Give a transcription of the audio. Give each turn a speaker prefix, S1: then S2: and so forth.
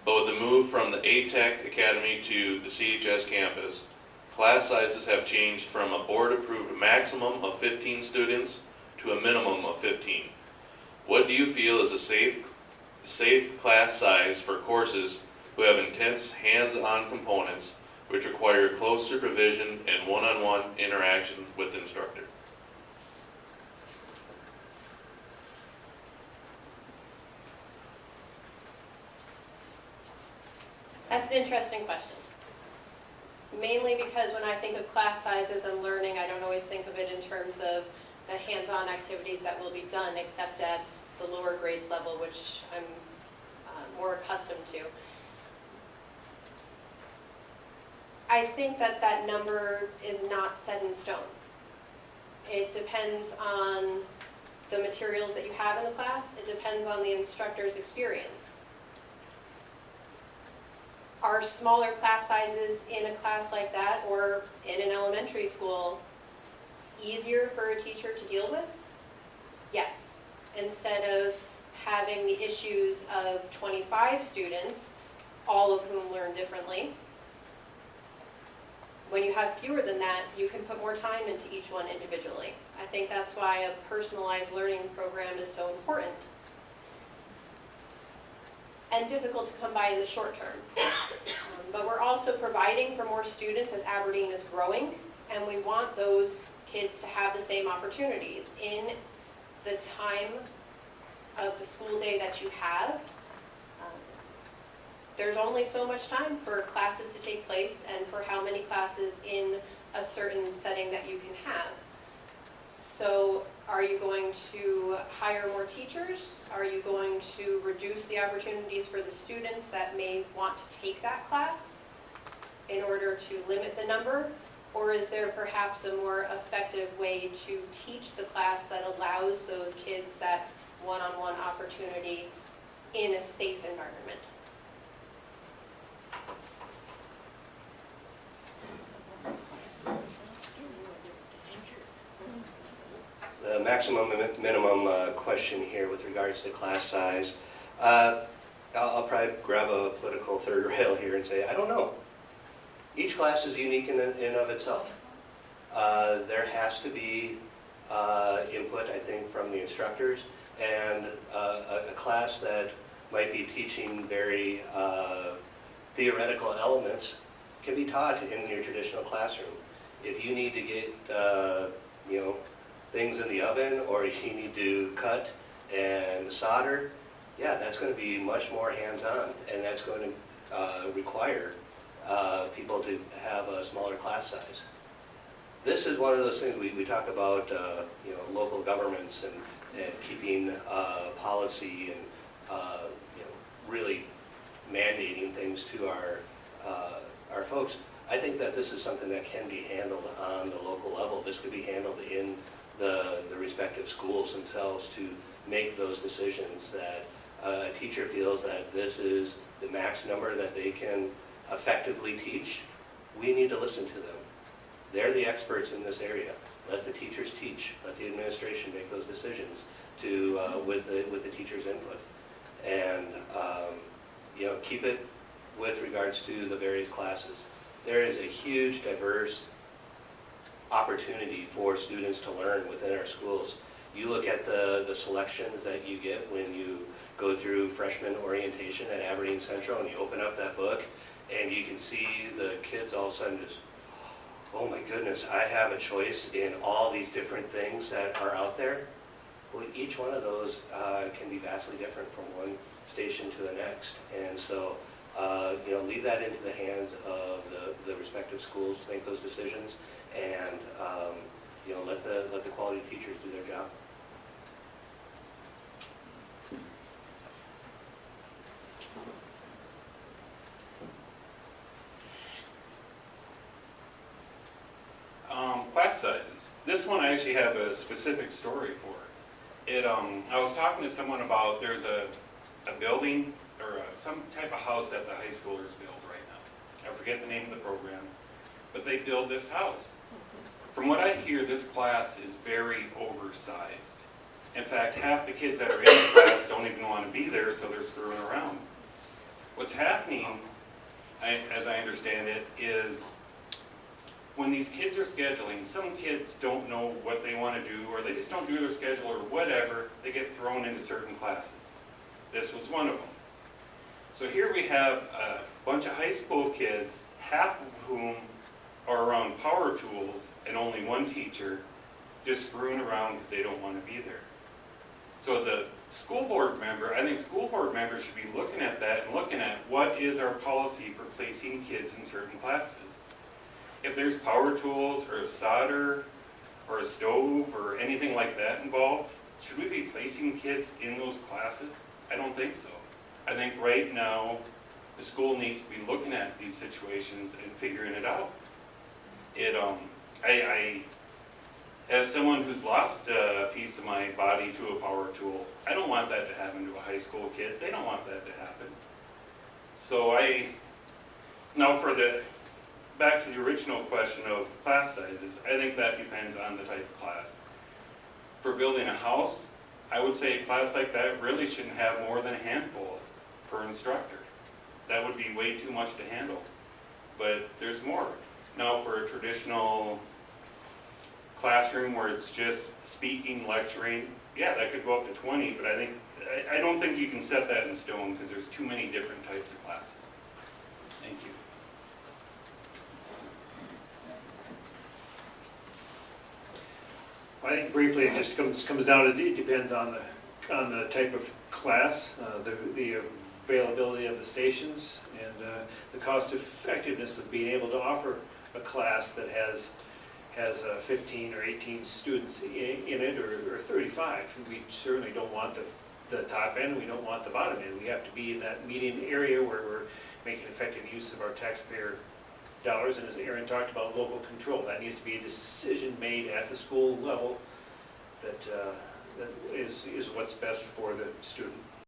S1: but with the move from the ATEC Academy to the CHS campus, class sizes have changed from a board-approved maximum of 15 students to a minimum of 15. What do you feel is a safe class size for courses who have intense hands-on components which require close supervision and one-on-one interaction with the instructor?
S2: That's an interesting question. Mainly because when I think of class sizes and learning, I don't always think of it in terms of the hands-on activities that will be done, except at the lower grades level, which I'm more accustomed to. I think that that number is not set in stone. It depends on the materials that you have in the class. It depends on the instructor's experience. Are smaller class sizes in a class like that or in an elementary school easier for a teacher to deal with? Yes. Instead of having the issues of 25 students, all of whom learn differently, when you have fewer than that, you can put more time into each one individually. I think that's why a personalized learning program is so important and difficult to come by in the short term. But we're also providing for more students as Aberdeen is growing, and we want those kids to have the same opportunities. In the time of the school day that you have, there's only so much time for classes to take place and for how many classes in a certain setting that you can have. So are you going to hire more teachers? Are you going to reduce the opportunities for the students that may want to take that class in order to limit the number? Or is there perhaps a more effective way to teach the class that allows those kids that one-on-one opportunity in a safe environment?
S3: The maximum and minimum question here with regards to class size, I'll probably grab a political third rail here and say, I don't know. Each class is unique in and of itself. There has to be input, I think, from the instructors, and a class that might be teaching very theoretical elements can be taught in your traditional classroom. If you need to get, things in the oven, or you need to cut and solder, yeah, that's going to be much more hands-on, and that's going to require people to have a smaller class size. This is one of those things we talk about, local governments and keeping policy and really mandating things to our folks. I think that this is something that can be handled on the local level. This could be handled in the respective schools themselves to make those decisions that a teacher feels that this is the max number that they can effectively teach. We need to listen to them. They're the experts in this area. Let the teachers teach. Let the administration make those decisions with the teacher's input. And keep it with regards to the various classes. There is a huge, diverse opportunity for students to learn within our schools. You look at the selections that you get when you go through freshman orientation at Aberdeen Central, and you open up that book and you can see the kids all of a sudden just, oh my goodness, I have a choice in all these different things that are out there. Well, each one of those can be vastly different from one station to the next. And so leave that into the hands of the respective schools to make those decisions, and let the quality teachers do their job.
S4: Class sizes. This one I actually have a specific story for. I was talking to someone about there's a building or some type of house that the high schoolers build right now. I forget the name of the program, but they build this house. From what I hear, this class is very oversized. In fact, half the kids that are in the class don't even want to be there, so they're screwing around. what's happening, as I understand it, is when these kids are scheduling, some kids don't know what they want to do, or they just don't do their schedule or whatever, they get thrown into certain classes. This was one of them. So here we have a bunch of high school kids, half of whom are around power tools and only one teacher, just screwing around because they don't want to be there. So as a school board member, I think school board members should be looking at that and looking at what is our policy for placing kids in certain classes. If there's power tools or solder or a stove or anything like that involved, should we be placing kids in those classes? I don't think so. I think right now the school needs to be looking at these situations and figuring it out. As someone who's lost a piece of my body to a power tool, I don't want that to happen to a high school kid. They don't want that to happen. So now back to the original question of class sizes, I think that depends on the type of class. For building a house, I would say a class like that really shouldn't have more than a handful per instructor. That would be way too much to handle. But there's more. Now for a traditional classroom where it's just speaking, lecturing, yeah, that could go up to 20, but I don't think you can set that in stone because there's too many different types of classes. Thank you.
S5: I think briefly it just comes down to, it depends on the type of class, the availability of the stations, and the cost effectiveness of being able to offer a class that has 15 or 18 students in it, or 35. We certainly don't want the top end, we don't want the bottom end. We have to be in that median area where we're making effective use of our taxpayer dollars, and as Aaron talked about, local control. That needs to be a decision made at the school level that is what's best for the student.